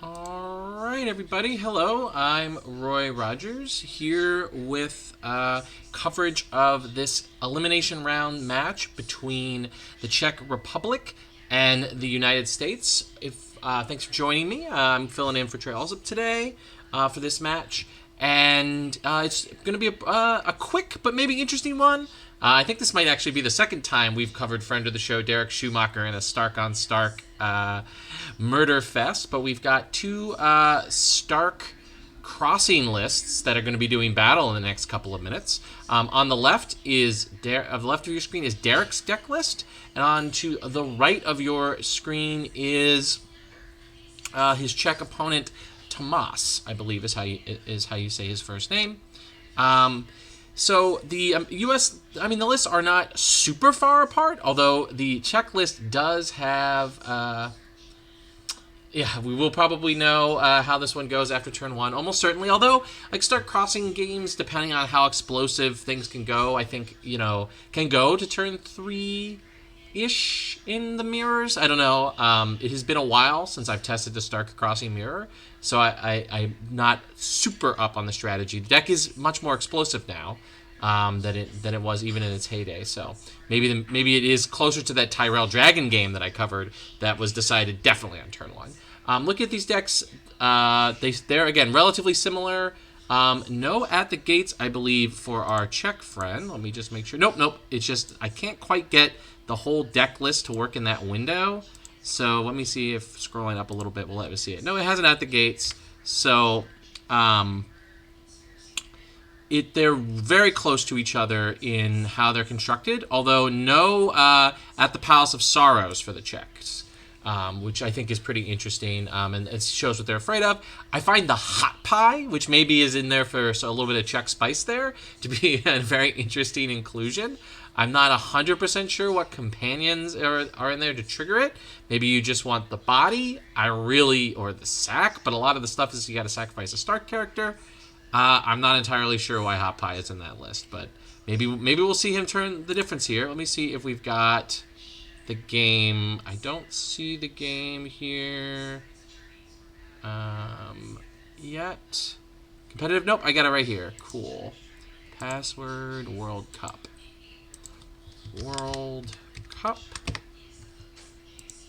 All right, everybody. Hello, I'm Roy Rogers here with coverage of this elimination round match between the Czech Republic and the United States. Thanks for joining me. I'm filling in for Trey Alsop today for this match, and it's going to be a quick but maybe interesting one. I think this might actually be the second time we've covered friend of the show Derek Schumacher in a Stark on Stark murder fest, but we've got two Stark crossing lists that are going to be doing battle in the next couple of minutes. On the left of your screen is Derek's deck list, and on to the right of your screen is his Czech opponent Tomas, I believe is how you say his first name. So the the lists are not super far apart, although the Czech list does have, we will probably know how this one goes after turn one, almost certainly. Although, start crossing games, depending on how explosive things can go, I think, can go to turn three-ish in the mirrors. I don't know. It has been a while since I've tested the Stark crossing mirror, so I'm not super up on the strategy. The deck is much more explosive now than it was even in its heyday. So maybe it is closer to that Tyrell Dragon game that I covered that was decided definitely on turn one. Look at these decks. They're again relatively similar. No at the gates, I believe, for our Czech friend. Let me just make sure. Nope. It's just I can't quite get the whole deck list to work in that window. So let me see if scrolling up a little bit will let me see it. No, it hasn't at the gates. So they're very close to each other in how they're constructed, although no at the Palace of Sorrows for the Czechs, which I think is pretty interesting, and it shows what they're afraid of. I find the hot pie, which maybe is in there for a little bit of Czech spice there, to be a very interesting inclusion. I'm not 100% sure what companions are in there to trigger it. Maybe you just want the body, or the sack, but a lot of the stuff is you got to sacrifice a Stark character. I'm not entirely sure why Hot Pie is in that list, but maybe we'll see him turn the difference here. Let me see if we've got the game. I don't see the game here yet. Competitive? Nope, I got it right here. Cool. Password World Cup. World Cup.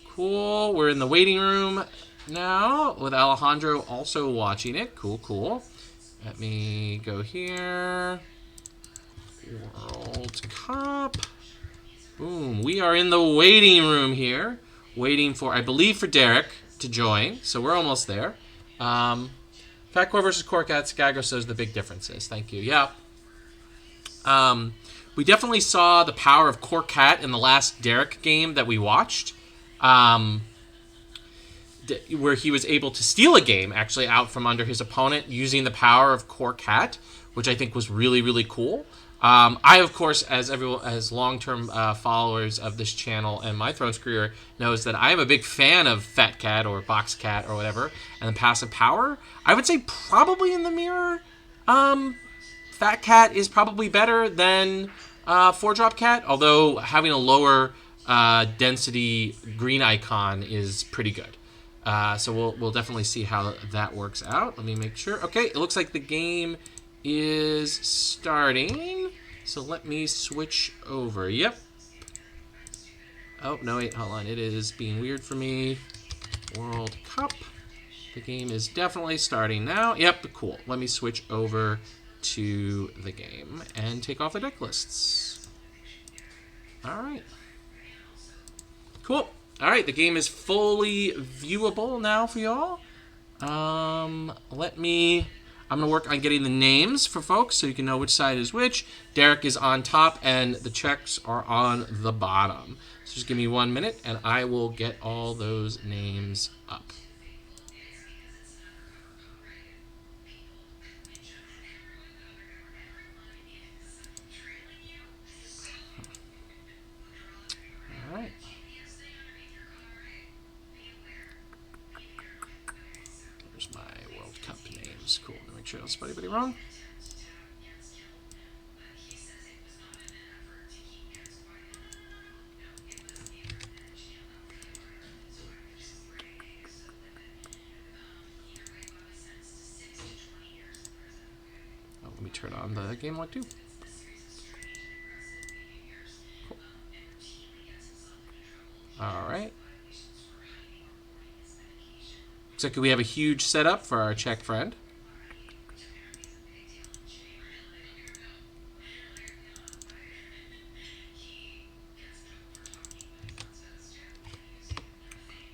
Cool. We're in the waiting room now with Alejandro also watching it. Cool. Let me go here. World Cup. Boom. We are in the waiting room here, waiting for, I believe, for Derek to join. So we're almost there. Fatcore versus Corkat. Skagro says the big differences. Thank you. Yeah. We definitely saw the power of Corkat in the last Derek game that we watched, where he was able to steal a game actually out from under his opponent using the power of Corkat, which I think was really, really cool. I, of course, as long-term followers of this channel and my Thrones career knows that I am a big fan of Fat Cat or Box Cat or whatever, and the passive power. I would say probably in the mirror, Fat Cat is probably better than 4-drop Cat, although having a lower density green icon is pretty good. So we'll definitely see how that works out. Let me make sure. Okay, it looks like the game is starting. So let me switch over. Yep. Oh, no, wait, hold on. It is being weird for me. World Cup. The game is definitely starting now. Yep, cool. Let me switch over to the game and take off the deck lists. All right. Cool. All right, the game is fully viewable now for y'all. I'm going to work on getting the names for folks so you can know which side is which. Derek is on top and the Czechs are on the bottom. So just give me 1 minute and I will get all those names up. All right. There's my World Cup names. Cool. Let me make sure I don't spell anybody wrong. turn on the game log too. Cool. All right. Looks like we have a huge setup for our Czech friend.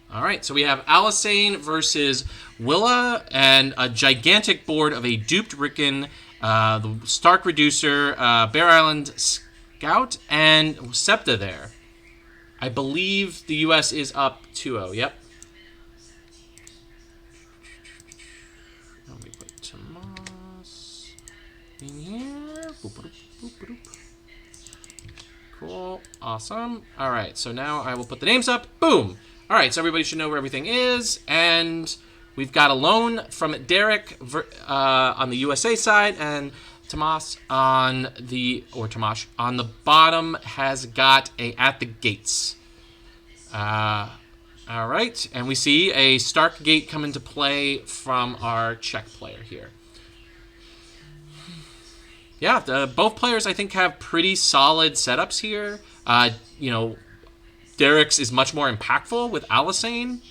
All right, so we have Alisane versus Willa, and a gigantic board of a duped Rickon, the Stark Reducer, Bear Island Scout, and Septa there. I believe the U.S. is up 2-0. Yep. Let me put Tomas in here. Cool. Awesome. All right, so now I will put the names up. Boom. All right, so everybody should know where everything is, and we've got a loan from Derek on the USA side, and Tomas on the bottom has got a at the gates. All right, and we see a Stark Gate come into play from our Czech player here. Yeah, both players I think have pretty solid setups here. Derek's is much more impactful with Alisane.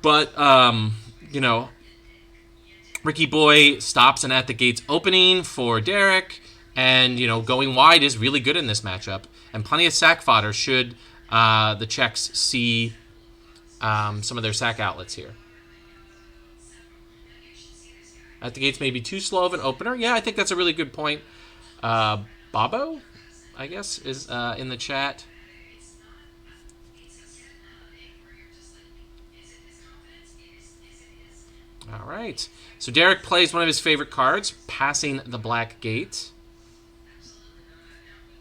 But, Ricky Boy stops an at the gates opening for Derek. And, going wide is really good in this matchup. And plenty of sack fodder should the Czechs see some of their sack outlets here. At the gates may be too slow of an opener. Yeah, I think that's a really good point. Bobo, I guess, is in the chat. All right. So Derek plays one of his favorite cards, passing the black gate.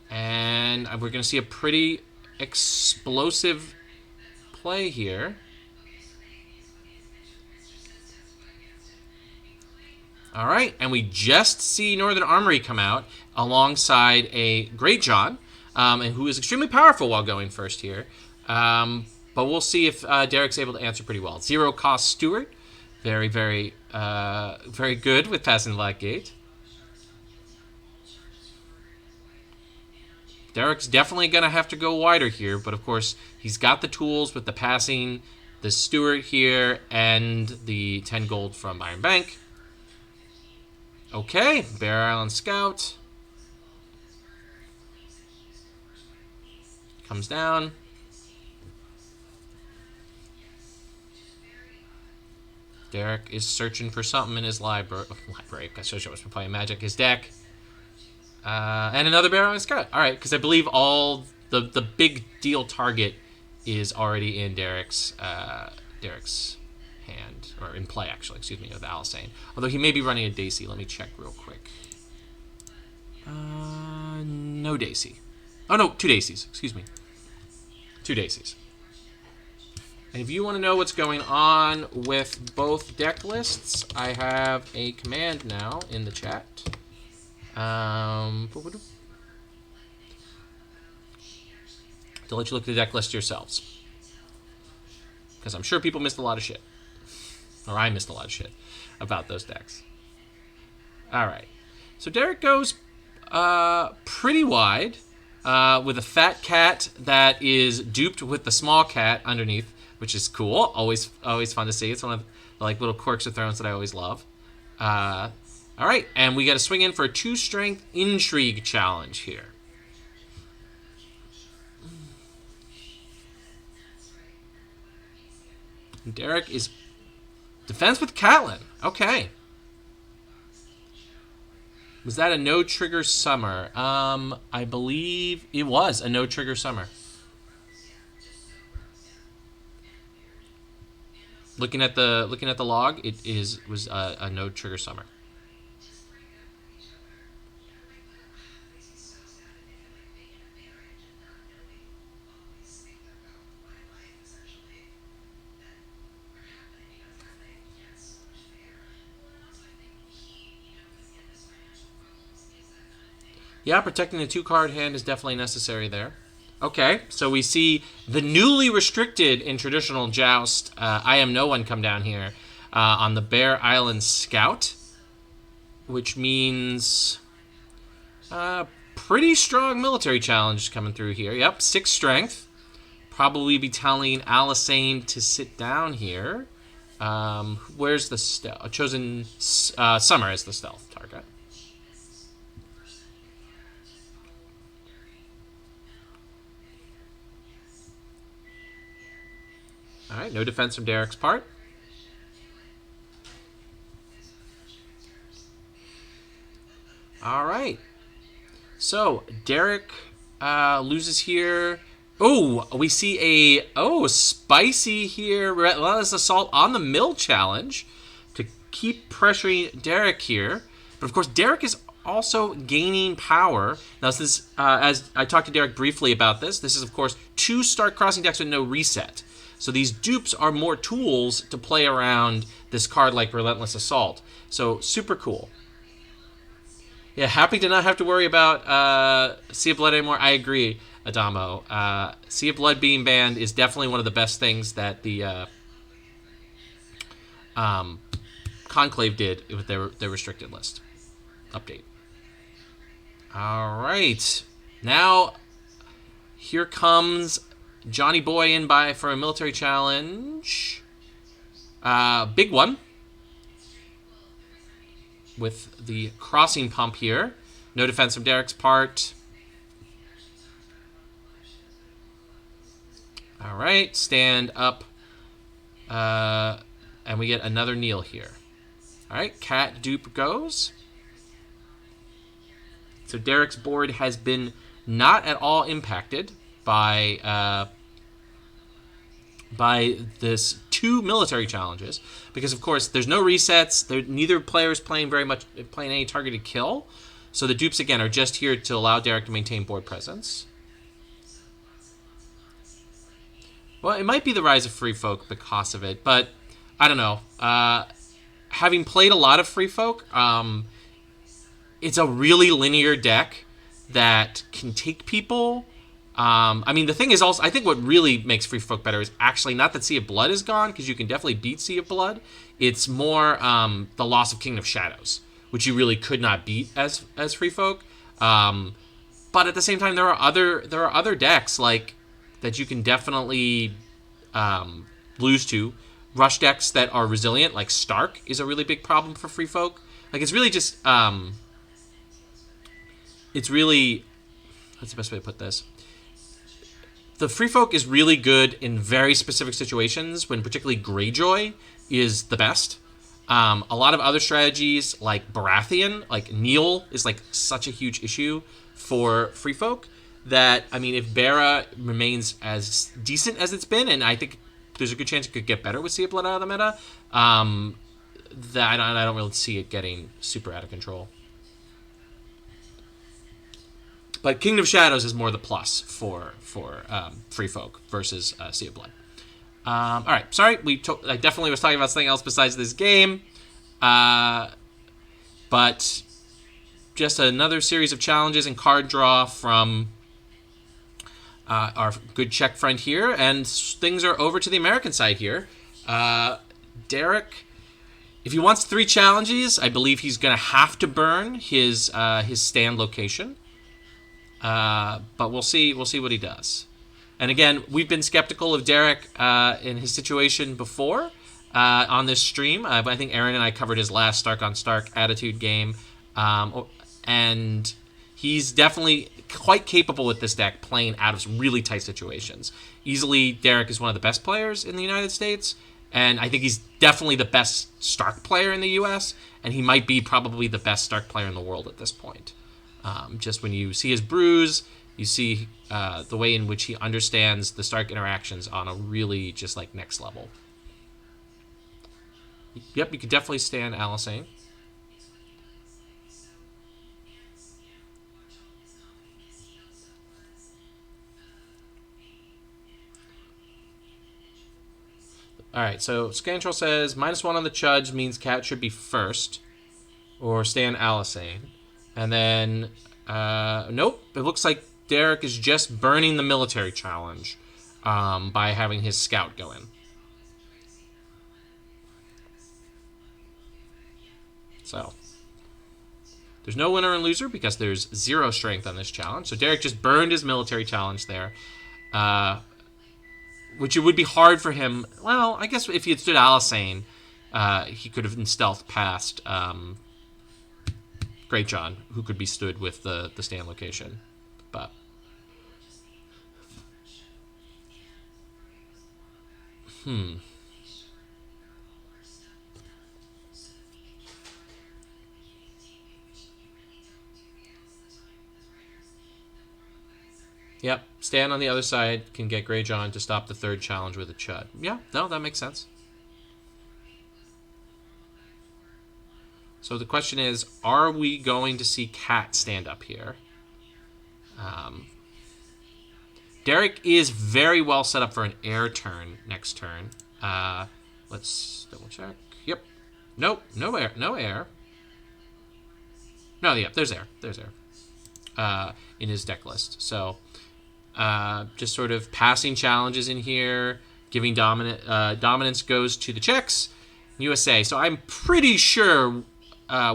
And we're going to see a pretty explosive play here. All right. And we just see Northern Armory come out alongside a Great John, and who is extremely powerful while going first here. But we'll see if Derek's able to answer pretty well. Zero cost Stewart. Very, very, very good with passing the black gate. Derek's definitely going to have to go wider here, but of course, he's got the tools with the passing, the Stewart here, and the 10 gold from Iron Bank. Okay, Bear Island Scout. Comes down. Derek is searching for something in his library. I should have been playing Magic. His deck. And another Bear Island Scout. All right, because I believe all the big deal target is already in Derek's hand, or in play, actually, excuse me, of Alisane. Although he may be running a Daisy. Let me check real quick. No Daisy. Oh, no, 2 Daisies. Excuse me. 2 Daisies. And if you want to know what's going on with both deck lists, I have a command now in the chat. To let you look at the deck list yourselves. Because I'm sure people missed a lot of shit. Or I missed a lot of shit about those decks. Alright. So Derek goes pretty wide with a fat cat that is duped with the small cat underneath, which is cool. Always fun to see. It's one of the little quirks of Thrones that I always love. All right, and we got to swing in for a 2-strength intrigue challenge here. Derek is defense with Catelyn. Okay. Was that a no-trigger summer? I believe it was a no-trigger summer. Looking at the log, it was a no-trigger summer. Yeah, protecting the 2-card hand is definitely necessary there. Okay, so we see the newly restricted in traditional Joust, I Am No One come down here on the Bear Island Scout. which means pretty strong military challenge coming through here. Yep, 6 strength. Probably be telling Alisane to sit down here. Where's the stealth? Chosen Summer as the stealth target. All right, no defense from Derek's part. All right. So Derek loses here. Oh, we see a spicy here. Relentless assault on the mill challenge to keep pressuring Derek here. But of course, Derek is also gaining power. Now, this as I talked to Derek briefly about this. This is of course 2 start crossing decks with no reset. So these dupes are more tools to play around this card like Relentless Assault. So super cool. Yeah, happy to not have to worry about Sea of Blood anymore. I agree, Adamo. Sea of Blood being banned is definitely one of the best things that the Conclave did with their restricted list update. All right. Now, here comes Johnny Boy in for a military challenge. Big one. With the crossing pump here. No defense from Derek's part. All right, stand up. And we get another kneel here. All right, cat dupe goes. So Derek's board has been not at all impacted by this 2 military challenges, because of course there's no resets. Neither player is playing any targeted kill, so the dupes again are just here to allow Derek to maintain board presence. Well, it might be the rise of Free Folk because of it, but I don't know. Having played a lot of Free Folk, it's a really linear deck that can take people. I mean, the thing is also, I think what really makes Free Folk better is actually not that Sea of Blood is gone, because you can definitely beat Sea of Blood. It's more the loss of Kingdom of Shadows, which you really could not beat as Free Folk. But at the same time, there are other decks like that you can definitely lose to. Rush decks that are resilient, like Stark, is a really big problem for Free Folk. Like, it's really just it's really, what's the best way to put this? The Free Folk is really good in very specific situations, when particularly Greyjoy is the best. A lot of other strategies, like Baratheon, like Neil, is like such a huge issue for Free Folk that, I mean, if Bara remains as decent as it's been, and I think there's a good chance it could get better with Sea of Blood out of the meta, that I don't really see it getting super out of control. But Kingdom of Shadows is more the plus for Free Folk versus Sea of Blood. All right, sorry, I definitely was talking about something else besides this game. But just another series of challenges and card draw from our good Czech friend here, and things are over to the American side here. Derek, if he wants 3 challenges, I believe he's going to have to burn his stand location. But we'll see what he does. And again, we've been skeptical of Derek in his situation before on this stream. I think Aaron and I covered his last Stark on Stark attitude game, and he's definitely quite capable with this deck playing out of some really tight situations. Easily, Derek is one of the best players in the United States, and I think he's definitely the best Stark player in the U.S., and he might be probably the best Stark player in the world at this point. Just when you see his brews, you see the way in which he understands the Stark interactions on a really just like next level. Yep, you could definitely stand Alisane. All right, so Scantrol says -1 on the Chudge means Cat should be first, or stand Alisane. And then, nope, it looks like Derek is just burning the military challenge by having his scout go in. So, There's no winner and loser because there's 0 strength on this challenge. So Derek just burned his military challenge there. Which it would be hard for him. Well, I guess if he had stood Alisane, he could have in stealth past Great John, who could be stood with the stand location. But Yep, stand on the other side, can get Grey John to stop the 3rd challenge with a Chud. Yeah, no, that makes sense. So the question is, are we going to see Cat stand up here? Derek is very well set up for an air turn next turn. Let's double check. Yep. Nope, no air. No air. No, yep, there's air. There's air in his deck list. So just sort of passing challenges in here, giving dominance goes to the Czechs, USA. So I'm pretty sure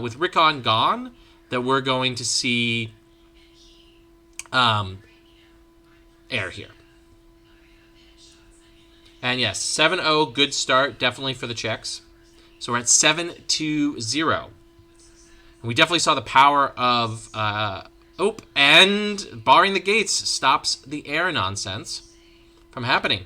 with Rickon gone that we're going to see air here. And yes, 7-0, good start, definitely for the Czechs. So we're at 7-0. And we definitely saw the power of and barring the gates stops the air nonsense from happening.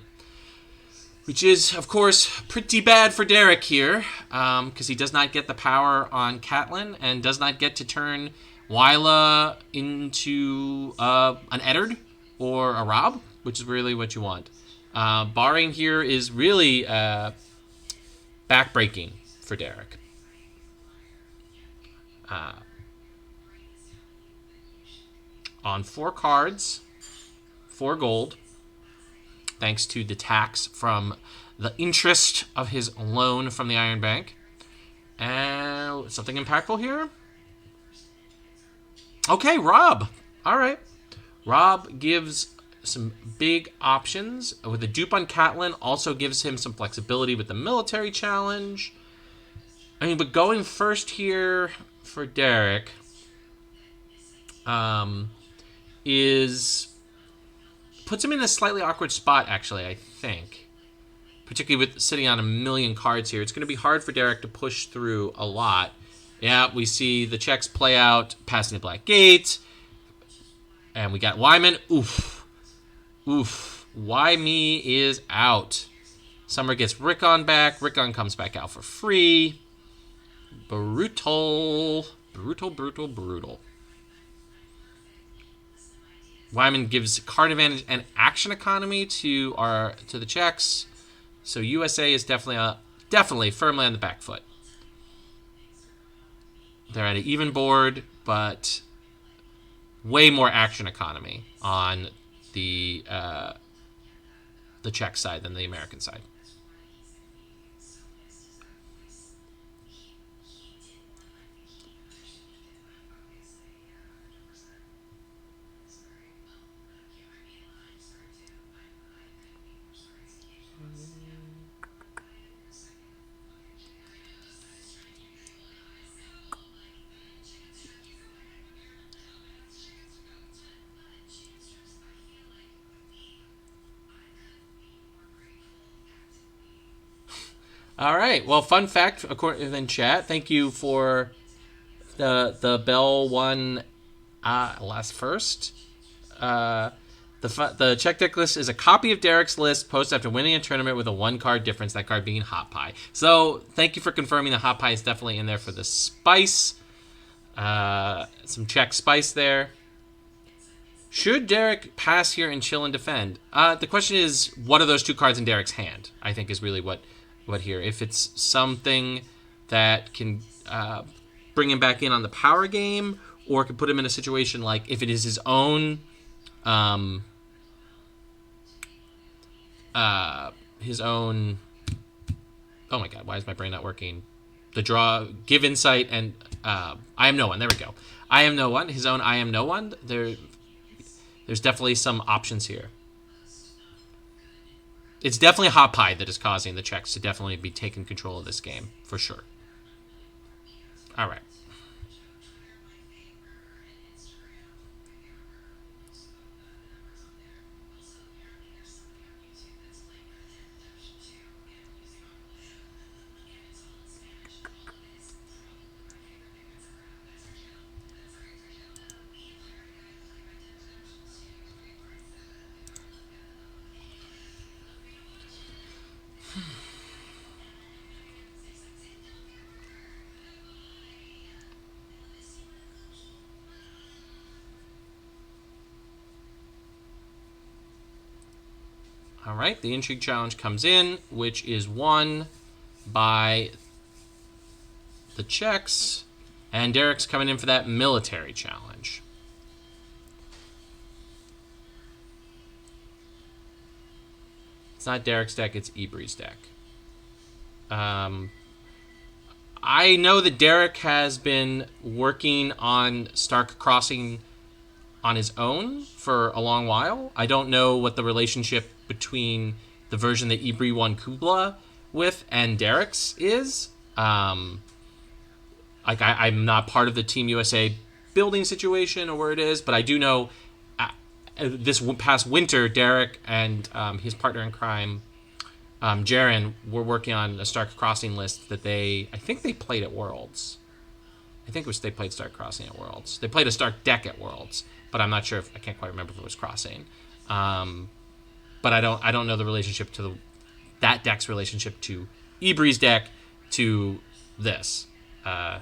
Which is, of course, pretty bad for Derek here, because he does not get the power on Catelyn and does not get to turn Wyla into an Eddard or a Rob, which is really what you want. Barring here is really backbreaking for Derek. On 4 cards, 4 gold, thanks to the tax from the interest of his loan from the Iron Bank. And something impactful here? Okay, Rob. All right. Rob gives some big options. With a dupe on Catelyn, also gives him some flexibility with the military challenge. I mean, but going first here for Derek puts him in a slightly awkward spot, actually, I think. Particularly with sitting on 1,000,000 cards here. It's going to be hard for Derek to push through a lot. Yeah, we see the Czechs play out, passing the Black Gate. And we got Wyman. Oof. Oof. Why me is out. Summer gets Rickon back. Rickon comes back out for free. Brutal. Brutal, brutal, brutal. Wyman gives card advantage and action economy to the Czechs. So USA is definitely firmly on the back foot. They're at an even board, but way more action economy on the Czech side than the American side. All right. Well, fun fact, according in chat, thank you for the Bell one last first. The Czech deck list is a copy of Derek's list posted after winning a tournament with a 1-card difference, that card being Hot Pie. So thank you for confirming the Hot Pie is definitely in there for the spice. Some Czech spice there. Should Derek pass here and chill and defend? The question is, what are those 2 cards in Derek's hand? I think is really what here. If it's something that can bring him back in on the power game, or can put him in a situation like if it is his own oh my god, why is my brain not working? The draw, give insight, and I am no one. There we go. I am no one. His own I am no one. There's definitely some options here. It's definitely Hot Pie that is causing the Czechs to definitely be taking control of this game, for sure. All right. right, the intrigue challenge comes in, which is won by the Czechs, and Derek's coming in for that military challenge. It's not Derek's deck, it's Ibree's deck. I know that Derek has been working on Stark Crossing on his own for a long while. I don't know what the relationship between the version that Ibree won Kubla with and Derek's is. I'm not part of the Team USA building situation or where it is, but I do know this past winter, Derek and his partner in crime, Jaren, were working on a Stark Crossing list that I think they played at Worlds. I think they played Stark Crossing at Worlds. They played a Stark deck at Worlds, but I'm not sure I can't quite remember if it was Crossing. But I don't know the relationship to that deck's relationship to Ibree's deck to this, to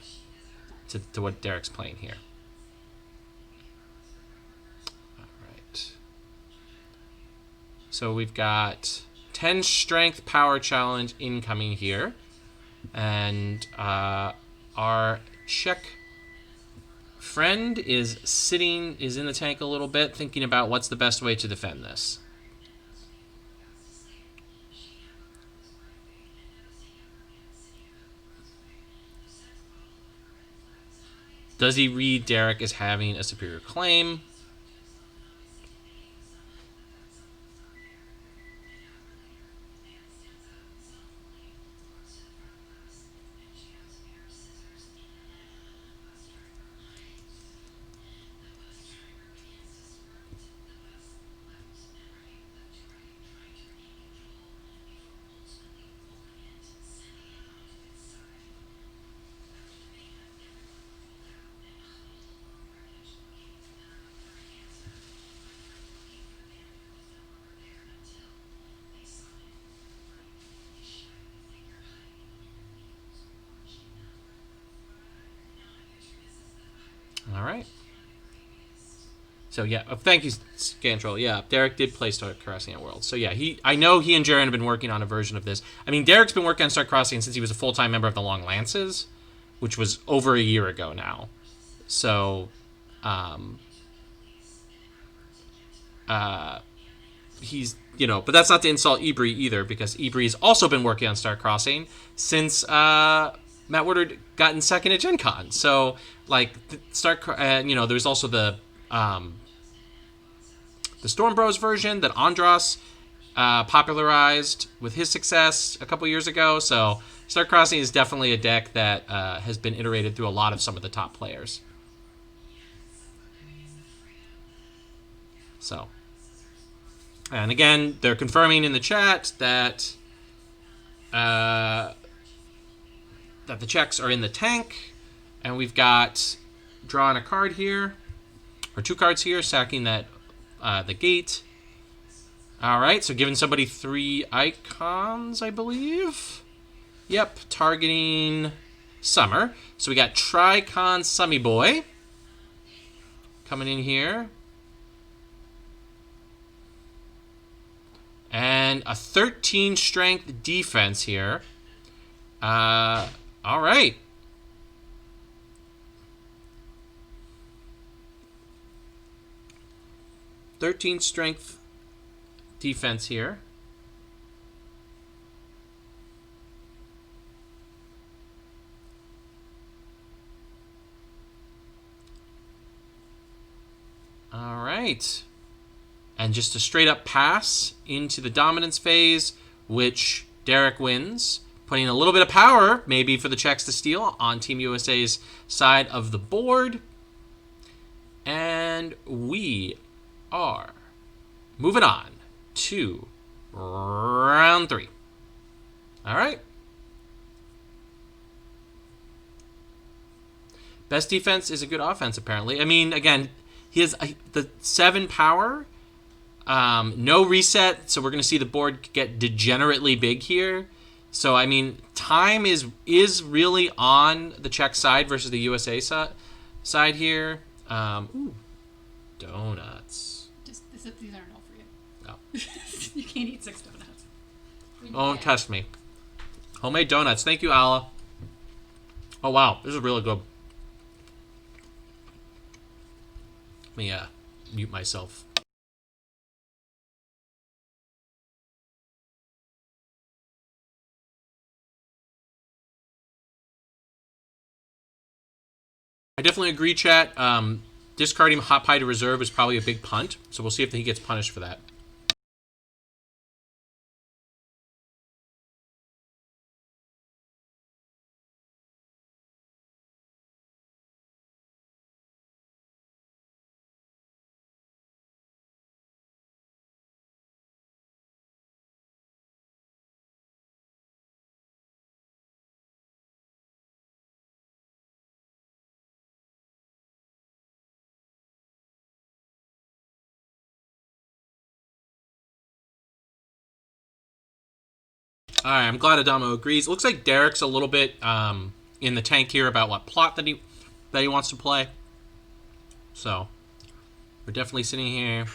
what Derek's playing here. All right. So we've got 10 strength power challenge incoming here, and our Czech friend is in the tank a little bit, thinking about what's the best way to defend this. Does he read Derek as having a superior claim? All right. So yeah, thank you, Scantrol. Yeah, Derek did play Stark Crossing at Worlds. So yeah, I know he and Jaren have been working on a version of this. I mean, Derek's been working on Stark Crossing since he was a full-time member of the Long Lances, which was over a year ago now. So, he's, but that's not to insult Ibree either, because Ibree's also been working on Stark Crossing since Matt Woodard got in second at Gen Con. So, like, there's also the Storm Bros version that Andros popularized with his success a couple years ago. So, Stark Crossing is definitely a deck that has been iterated through a lot of some of the top players. So, and again, they're confirming in the chat that the Czechs are in the tank, and we've got drawing a card here, or two cards here, sacking that the gate. All right, so giving somebody 3 icons, I believe. Yep, targeting Summer. So we got Tricon Summy Boy coming in here. And a 13 strength defense here. All right. .13 strength defense here. All right. And just a straight up pass into the dominance phase, which Derek wins, putting a little bit of power, maybe for the Czechs to steal, on Team USA's side of the board. And we are moving on to round 3. All right. Best defense is a good offense, apparently. I mean, again, he has the 7 power. No reset, so we're going to see the board get degenerately big here. So, I mean, time is really on the Czech side versus the USA side here. Ooh, donuts. These aren't all for you. Oh. You can't eat 6 donuts. Don't test me. Homemade donuts. Thank you, Ala. Oh, wow. This is really good. Let me mute myself. I definitely agree, chat. Discarding Hot Pie to reserve is probably a big punt, so we'll see if he gets punished for that. All right, I'm glad Adamo agrees. It looks like Derek's a little bit in the tank here about what plot that he wants to play. So we're definitely sitting here.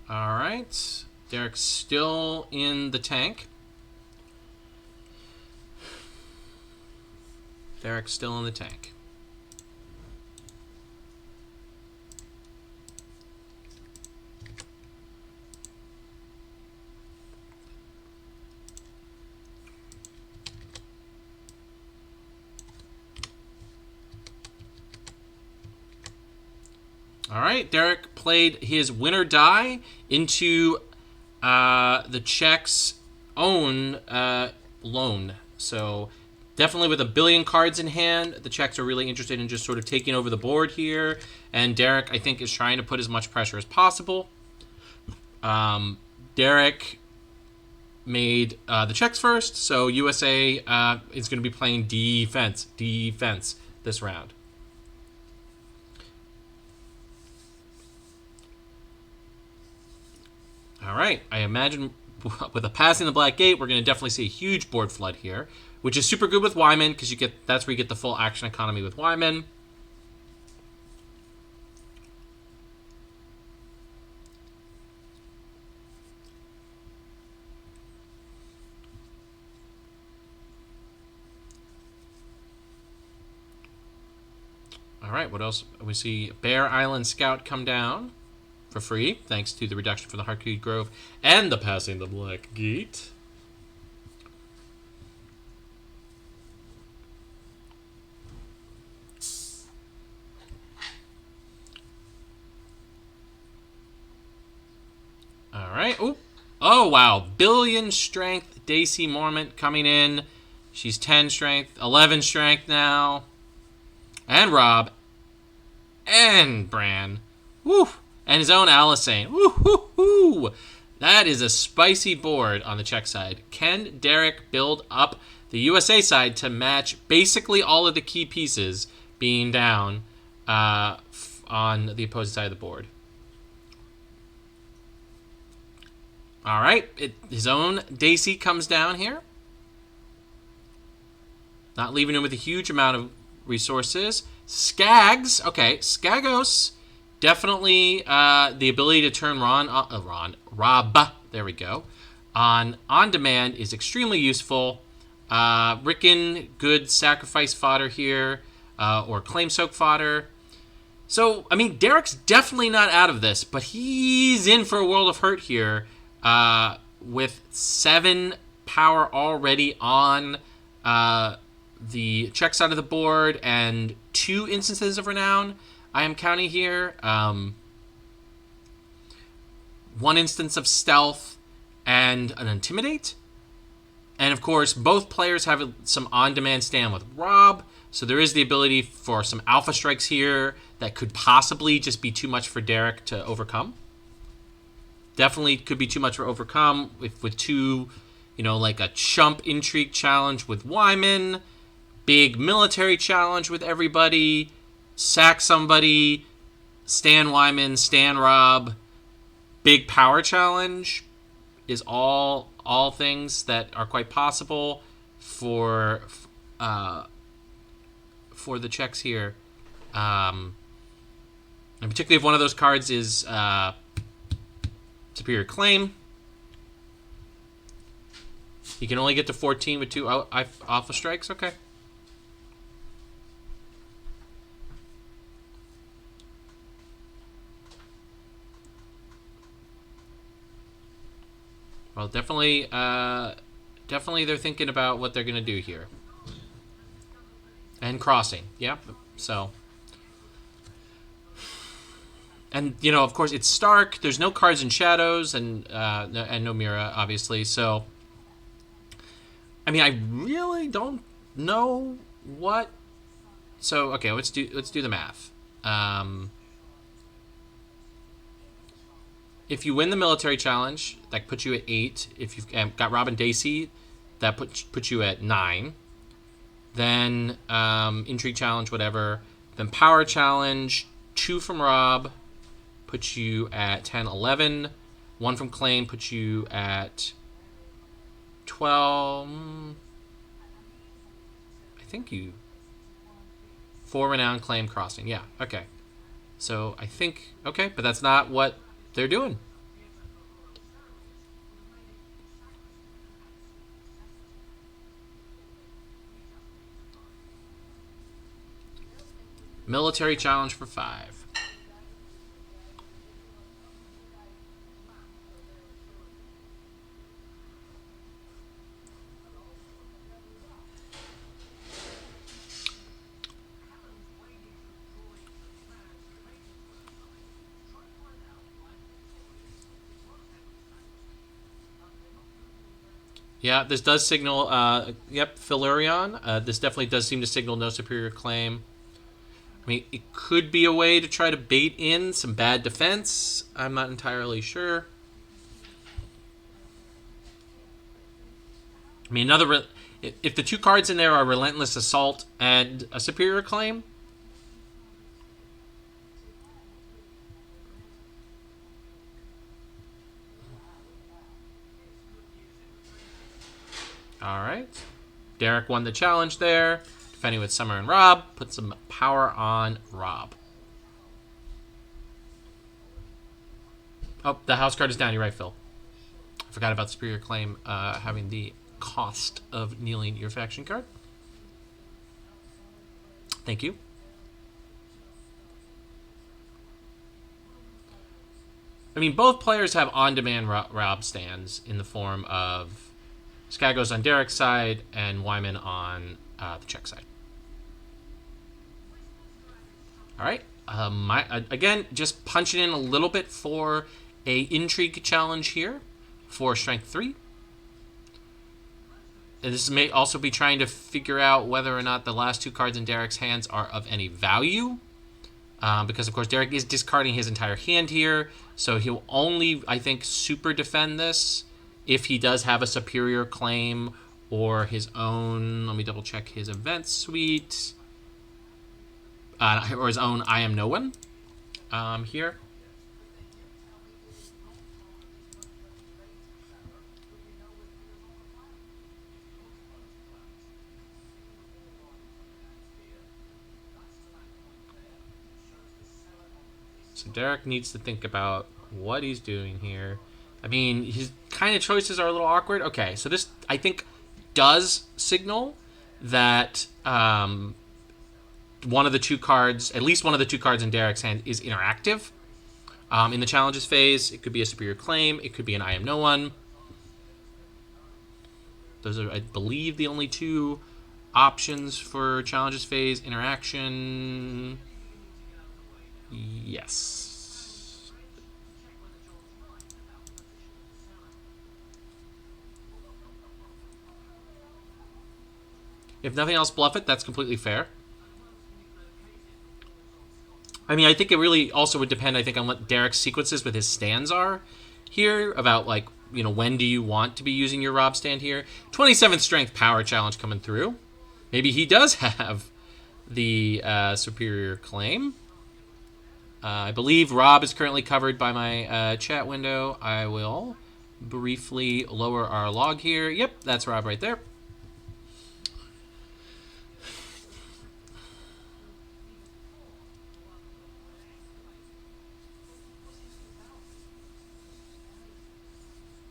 All right, Derek's still in the tank. Derek's still in the tank. All right, Derek played his winner die into the Czech's own loan. So definitely with a billion cards in hand, the Czechs are really interested in just sort of taking over the board here. And Derek, I think, is trying to put as much pressure as possible. Derek made the Czechs first, so USA is going to be playing defense this round. All right, I imagine with a passing the black gate, we're going to definitely see a huge board flood here, which is super good with Wyman because that's where you get the full action economy with Wyman. All right, what else? We see Bear Island Scout come down for free, thanks to the reduction for the Harkey Grove and the passing the black gate. All right. Ooh. Oh, wow. Billion strength. Daisy Mormont coming in. She's 10 strength, 11 strength now. And Rob. And Bran. Woo. And his own Alisane. Woo-hoo-hoo! That is a spicy board on the Czech side. Can Derek build up the USA side to match basically all of the key pieces being down on the opposing side of the board? All right. His own Daisy comes down here. Not leaving him with a huge amount of resources. Skags. Okay, Skagos. Definitely the ability to turn Rob, there we go, on demand is extremely useful. Rickon, good sacrifice fodder here, or claim soak fodder. So, I mean, Derek's definitely not out of this, but he's in for a world of hurt here with 7 power already on the Czech side of the board and 2 instances of renown. I am counting here 1 instance of stealth and an intimidate. And of course, both players have some on-demand stand with Rob. So there is the ability for some alpha strikes here that could possibly just be too much for Derek to overcome. Definitely could be too much for overcome with two, like a chump intrigue challenge with Wyman, big military challenge with everybody, sack somebody, Stan Wyman, Stan Rob, big power challenge is all things that are quite possible for the Czechs here. And particularly if one of those cards is Superior Claim. You can only get to 14 with 2 alpha strikes. Okay. Well, definitely they're thinking about what they're going to do here. And crossing. Yep. So... And, of course, it's Stark. There's no cards and shadows and no Mira, obviously. So, I mean, I really don't know what... So, okay, let's do the math. If you win the military challenge, that puts you at 8. If you've got Robin Dacey, that puts you at 9. Then intrigue challenge, whatever. Then power challenge, 2 from Rob... puts you at 10, 11. 1 from claim puts you at 12. I think you... 4 renown, claim, crossing. Yeah, okay. So I think... Okay, but that's not what they're doing. Military challenge for 5. Yeah, this does signal, yep, Philurion. This definitely does seem to signal no superior claim. I mean, it could be a way to try to bait in some bad defense. I'm not entirely sure. I mean, if the 2 cards in there are Relentless Assault and a superior claim, all right. Derek won the challenge there. Defending with Summer and Rob. Put some power on Rob. Oh, the house card is down. You're right, Phil. I forgot about Superior Claim having the cost of kneeling your faction card. Thank you. I mean, both players have on-demand Rob stands in the form of Skagos on Derek's side and Wyman on the Czech side. All right. Again, just punching in a little bit for a intrigue challenge here for Strength 3. And this may also be trying to figure out whether or not the last 2 cards in Derek's hands are of any value. Because, of course, Derek is discarding his entire hand here. So he'll only, I think, super defend this if he does have a superior claim or his own... Let me double check his event suite. Or his own I Am No One here. So Derek needs to think about what he's doing here. I mean, his kind of choices are a little awkward. Okay, so this, I think, does signal that one of the 2 cards, at least one of the 2 cards in Derek's hand, is interactive. In the challenges phase, it could be a superior claim. It could be an I Am No One. Those are, I believe, the only 2 options for challenges phase. Interaction. Yes. If nothing else, bluff it. That's completely fair. I mean, I think it really also would depend, I think, on what Derek's sequences with his stands are here, about, like, when do you want to be using your Rob stand here. 27th strength power challenge coming through. Maybe he does have the superior claim. I believe Rob is currently covered by my chat window. I will briefly lower our log here. Yep, that's Rob right there.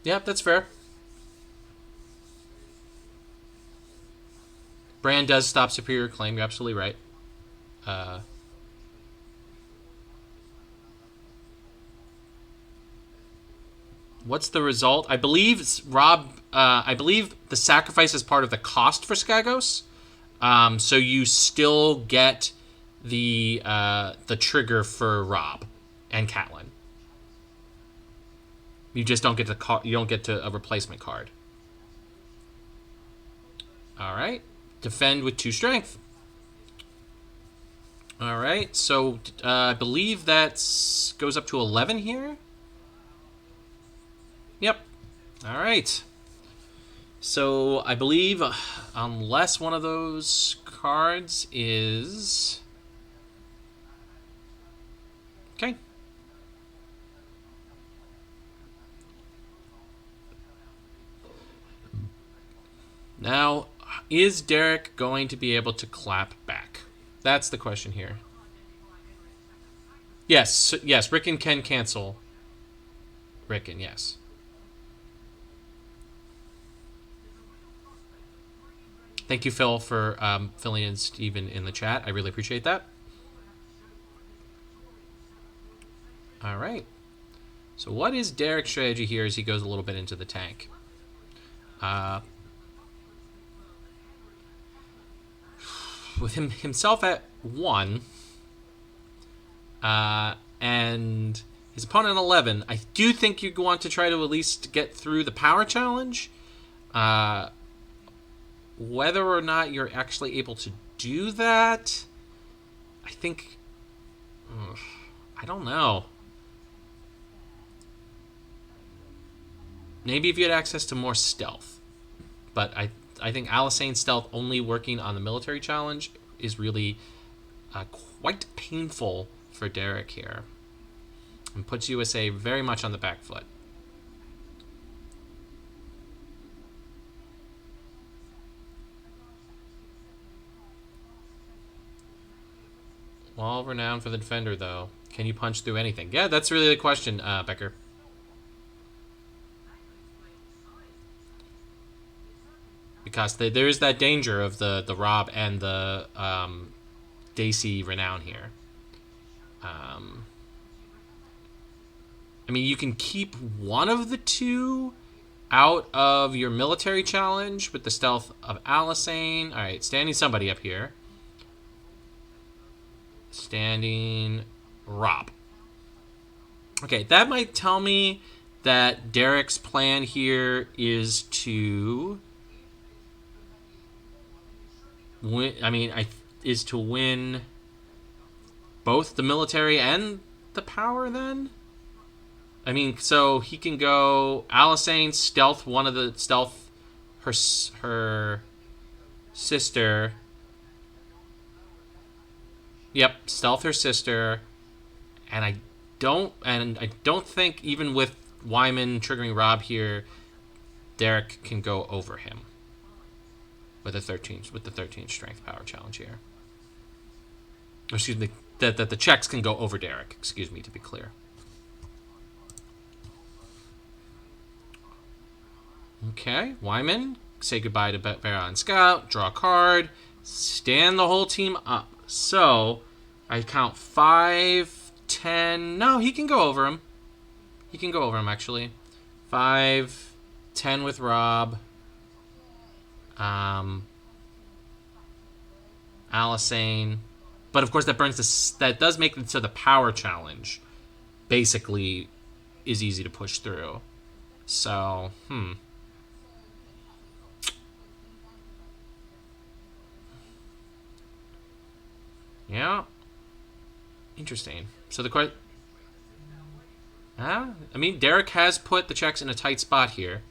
Yep, that's fair. Bran does stop superior claim. You're absolutely right. What's the result? I believe Rob. I believe the sacrifice is part of the cost for Skagos. So you still get the trigger for Rob and Catelyn. You just don't get you don't get to a replacement card. All right. Defend with 2 strength. All right. So I believe that goes up to 11 here. Yep. All right. So I believe unless one of those cards is... Okay. Now, is Derek going to be able to clap back? That's the question here. Yes, Rickon can cancel. Rickon, yes. Thank you, Phil, for filling in Steven in the chat. I really appreciate that. All right. So what is Derek's strategy here as he goes a little bit into the tank? With himself at 1, and his opponent at 11, I do think you want to try to at least get through the power challenge. Whether or not you're actually able to do that, I think... I don't know. Maybe if you had access to more stealth. But I think Alisane's stealth only working on the military challenge is really quite painful for Derek here. And puts USA very much on the back foot. Well renowned for the defender, though. Can you punch through anything? Yeah, that's really the question, Becker. Because there is that danger of the Rob and the Daisy renown here. I mean, you can keep one of the two out of your military challenge with the stealth of Alisane. All right, standing somebody up here. Standing Rob. Okay, that might tell me that Derek's plan here is to win. I mean, is to win both the military and the power. Then, I mean, so he can go Alisane stealth one of the stealth her sister. Yep, stealth her sister, and I don't think even with Wyman triggering Rob here, Derek can go over him with the 13 strength power challenge here. Or excuse me, that the Czechs can go over Derek. Excuse me, to be clear. Okay, Wyman, say goodbye to Baron Scout, draw a card, stand the whole team up. So, I count 5, 10... No, he can go over him. He can go over him, actually. 5, 10 with Rob. Alisane. But, of course, that that does make it so the power challenge basically is easy to push through. So, Yeah. Interesting. So the question... I mean, Derek has put the Czechs in a tight spot here.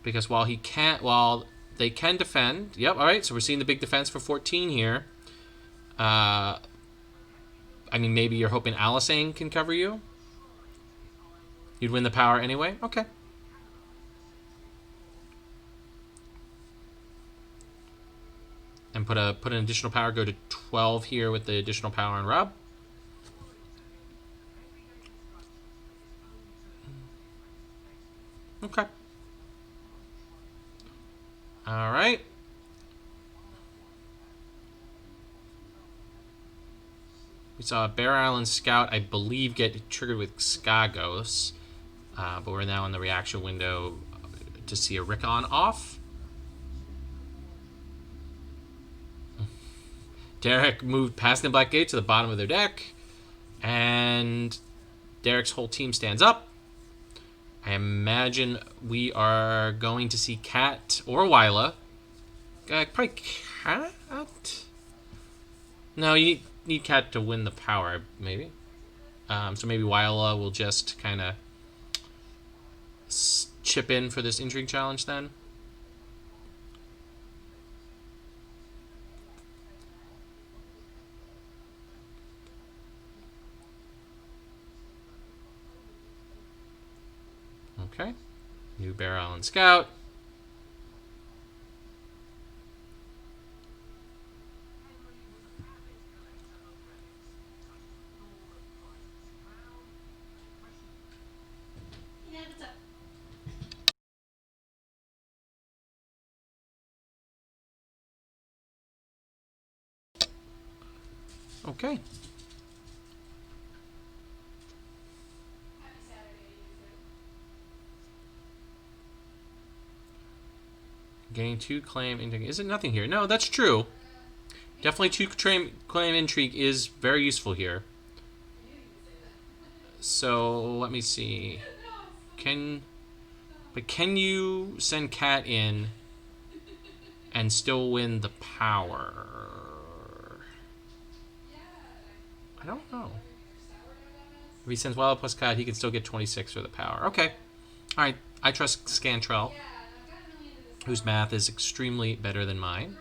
Because while they can defend... Yep, alright, so we're seeing the big defense for 14 here. I mean, maybe you're hoping Alisane can cover you? You'd win the power anyway? Okay. And put an additional power, go to 12 here with the additional power on Rob. Okay. All right. We saw a Bear Island Scout, I believe, get triggered with Skagos. But we're now in the reaction window to see a Rickon off. Derek moved past the Black Gate to the bottom of their deck. And Derek's whole team stands up. I imagine we are going to see Cat or Wyla. Probably Cat? No, you need Cat to win the power, maybe. So maybe Wyla will just kind of chip in for this intrigue challenge then. Okay. New Bear Island Scout. Okay. Gain 2 claim intrigue. Is it nothing here? No, that's true. Definitely 2 claim intrigue is very useful here. So let me see. Can you send Cat in and still win the power? I don't know. If he sends Wild plus Cat, he can still get 26 for the power. Okay. All right. I trust Scantrell, whose math is extremely better than mine.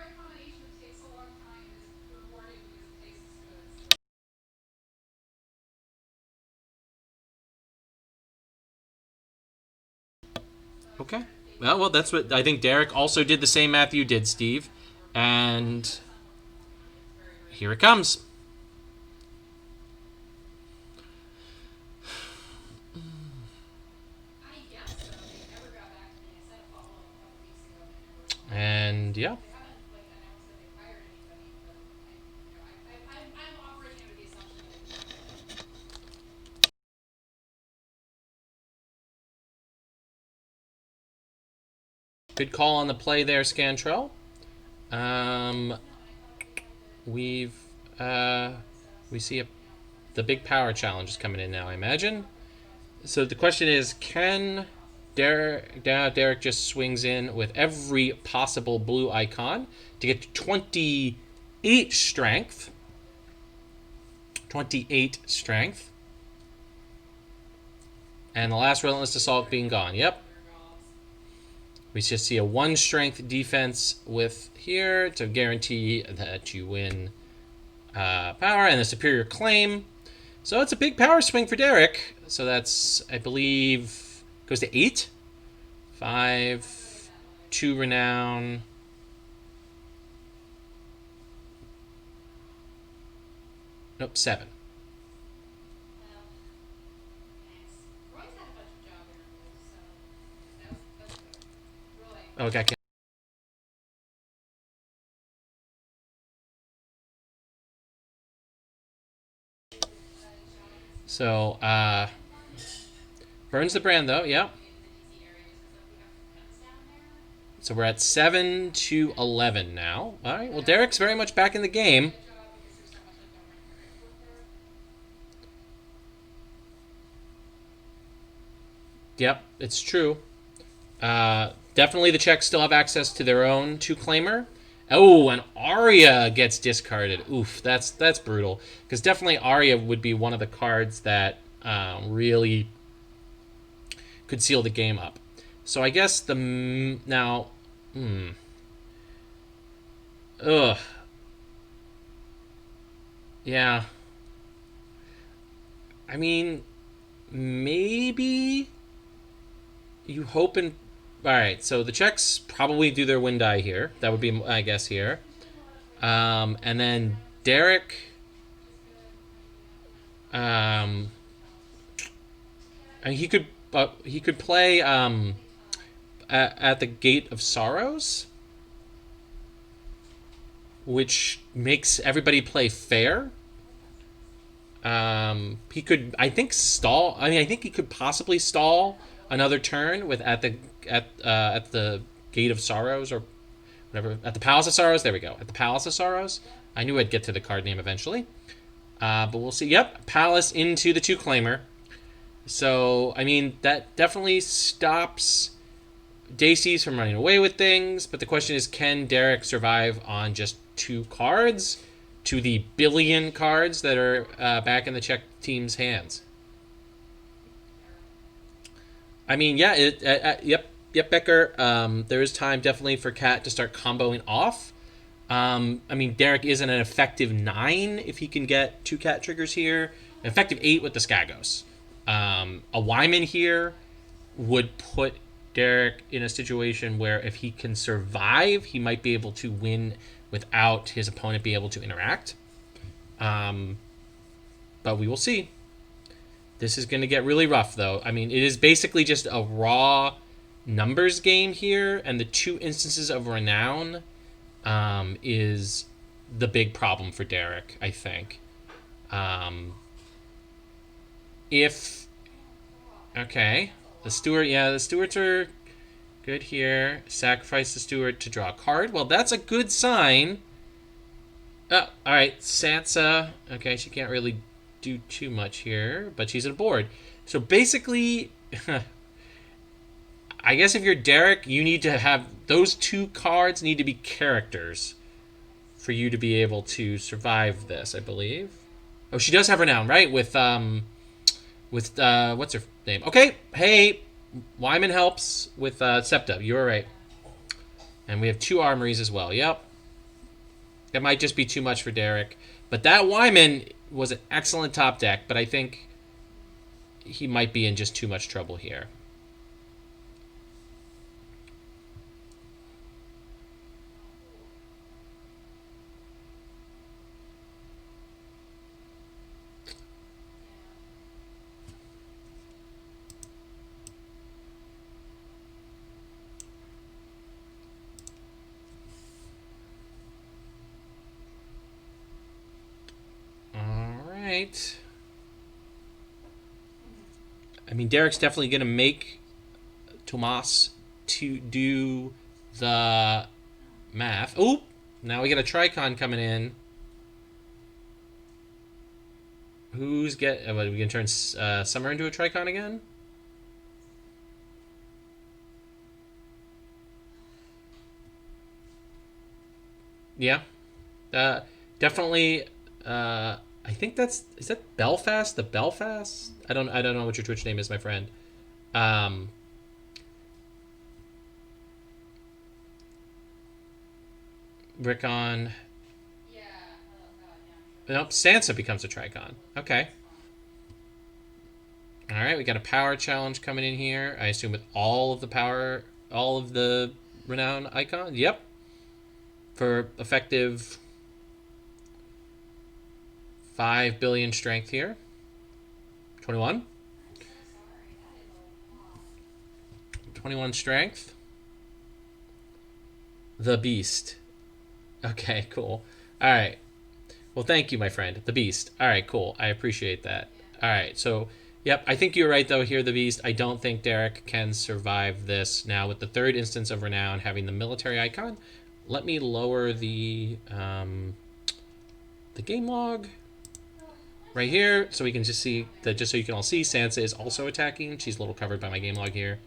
Okay. Well, that's what I think. Derek also did the same math you did, Steve. And here it comes. And yeah. Good call on the play there, Scantrell. We see the big power challenge is coming in now, I imagine. So the question is, can Derek just swings in with every possible blue icon to get to 28 strength. 28 strength. And the last Relentless Assault being gone. Yep. We just see a 1 strength defense with here to guarantee that you win power and a superior claim. So it's a big power swing for Derek. So that's, I believe, goes to 8. 5, 2 renown. Nope, 7. Okay. So, burns the brand though, yeah. So we're at 7 to 11 now. All right, well, Derek's very much back in the game. Yep, it's true. Definitely the Czechs still have access to their own 2-claimer. Oh, and Arya gets discarded. Oof, that's brutal. Because definitely Arya would be one of the cards that really could seal the game up. So I guess the now, ugh, yeah. I mean, maybe you hope and all right. So the Czechs probably do their win die here. That would be my guess here. And then Derek. Um, and he could play at the Gate of Sorrows, which makes everybody play fair. He could, I think, stall. I mean, I think he could possibly stall another turn with at the Gate of Sorrows or whatever, at the Palace of Sorrows. There we go. At the Palace of Sorrows. I knew I'd get to the card name eventually. But we'll see. Yep, Palace into the two claimer. So I mean that definitely stops Daces from running away with things. But the question is, can Derek survive on just two cards to the billion cards that are back in the Czech team's hands? I mean, yeah, yep, Becker. There is time definitely for Cat to start comboing off. I mean, Derek is an effective 9 if he can get 2 Cat triggers here. An effective 8 with the Skagos. A Wyman here would put Derek in a situation where if he can survive, he might be able to win without his opponent be able to interact. But we will see. This is going to get really rough, though. I mean, it is basically just a raw numbers game here, and the 2 instances of Renown is the big problem for Derek, I think. Okay, the Stewarts are good here. Sacrifice the Steward to draw a card. Well, that's a good sign. Oh, all right, Sansa. Okay, she can't really do too much here, but she's at a board. So basically, I guess if you're Derek, you need to have those 2 cards need to be characters for you to be able to survive this, I believe. Oh, she does have Renown, right? With what's her name? Okay, hey, Wyman helps with Septa. You were right. And we have 2 armories as well. Yep. That might just be too much for Derek. But that Wyman was an excellent top deck, but I think he might be in just too much trouble here. I mean, Derek's definitely going to make Tomas to do the math. Oh, now we got a Tricon coming in. Who's we can turn Summer into a Tricon again? Yeah. Definitely. I think is that Belfast? The Belfast? I don't know what your Twitch name is, my friend. Rickon. Nope, Sansa becomes a Tricon. Okay. Alright, we got a power challenge coming in here. I assume with all of the renown icons. Yep. For effective 5 billion strength here. 21. 21 strength. The Beast. Okay, cool. Alright. Well, thank you, my friend. The Beast. Alright, cool. I appreciate that. Alright, so, yep, I think you're right, though, here, the Beast. I don't think Derek can survive this. Now, with the 3rd instance of Renown having the military icon, let me lower the game log right here, so we can just see that. Just so you can all see, Sansa is also attacking. She's a little covered by my game log here.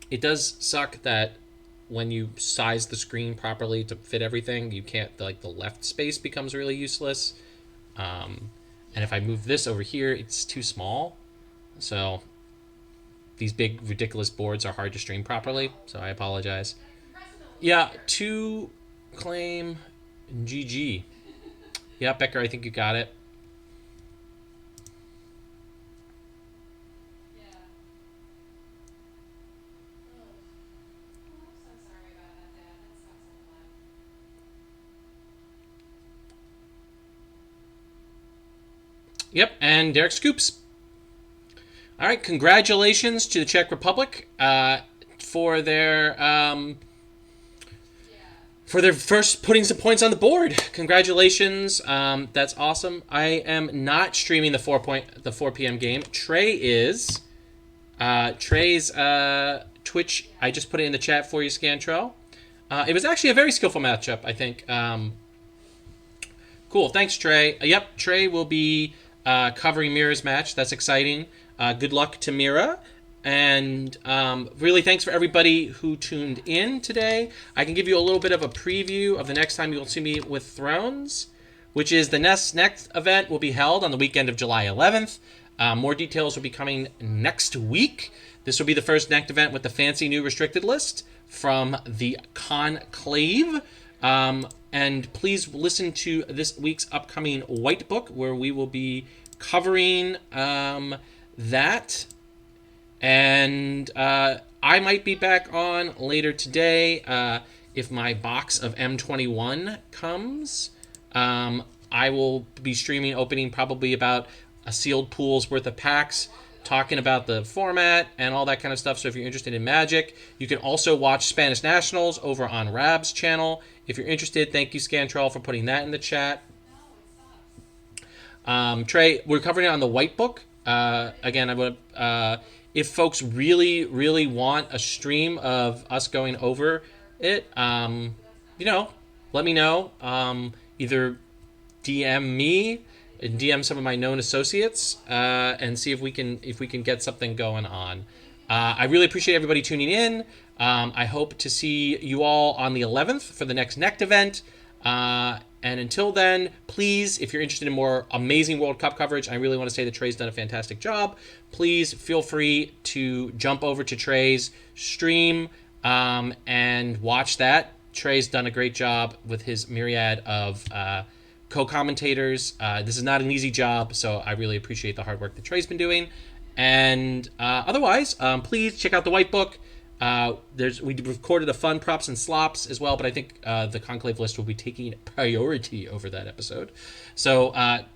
It does suck that when you size the screen properly to fit everything, you can't, like, the left space becomes really useless. And if I move this over here, it's too small. So these big, ridiculous boards are hard to stream properly, so I apologize. Yeah, 2 claim GG. Yeah, Becker, I think you got it. Yep, and Derek Scoops. All right, congratulations to the Czech Republic for their first putting some points on the board. Congratulations, that's awesome. I am not streaming the 4 p.m. game. Trey is. Trey's Twitch. I just put it in the chat for you, Scantrell. It was actually a very skillful matchup, I think. Cool, thanks, Trey. Yep, Trey will be covering Mira's match. That's exciting. Good luck to Mira. And really thanks for everybody who tuned in today. I can give you a little bit of a preview of the next time you'll see me with Thrones, which is the next event will be held on the weekend of July 11th. More details will be coming next week. This will be the first next event with the fancy new restricted list from the Conclave. And please listen to this week's upcoming White Book, where we will be covering that. And I might be back on later today if my box of M21 comes. I will be streaming opening probably about a sealed pool's worth of packs, talking about the format and all that kind of stuff. So if you're interested in Magic, you can also watch Spanish Nationals over on Rab's channel. If you're interested, thank you, Scantrell, for putting that in the chat. Trey, we're covering it on the White Book. Again, I would, if folks really, really want a stream of us going over it, you know, let me know. Either DM me, and DM some of my known associates, and see if we can get something going on. I really appreciate everybody tuning in. I hope to see you all on the 11th for the next Next event. And until then, please, if you're interested in more amazing World Cup coverage, I really want to say that Trey's done a fantastic job. Please feel free to jump over to Trey's stream and watch that. Trey's done a great job with his myriad of co-commentators. This is not an easy job, so I really appreciate the hard work that Trey's been doing. And otherwise, please check out the White Book. We recorded a fun props and slops as well, but I think the Conclave list will be taking priority over that episode. So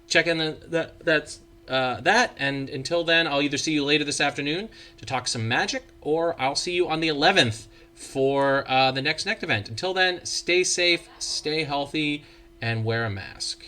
check in that. And until then, I'll either see you later this afternoon to talk some Magic, or I'll see you on the 11th for the next event. Until then, stay safe, stay healthy, and wear a mask.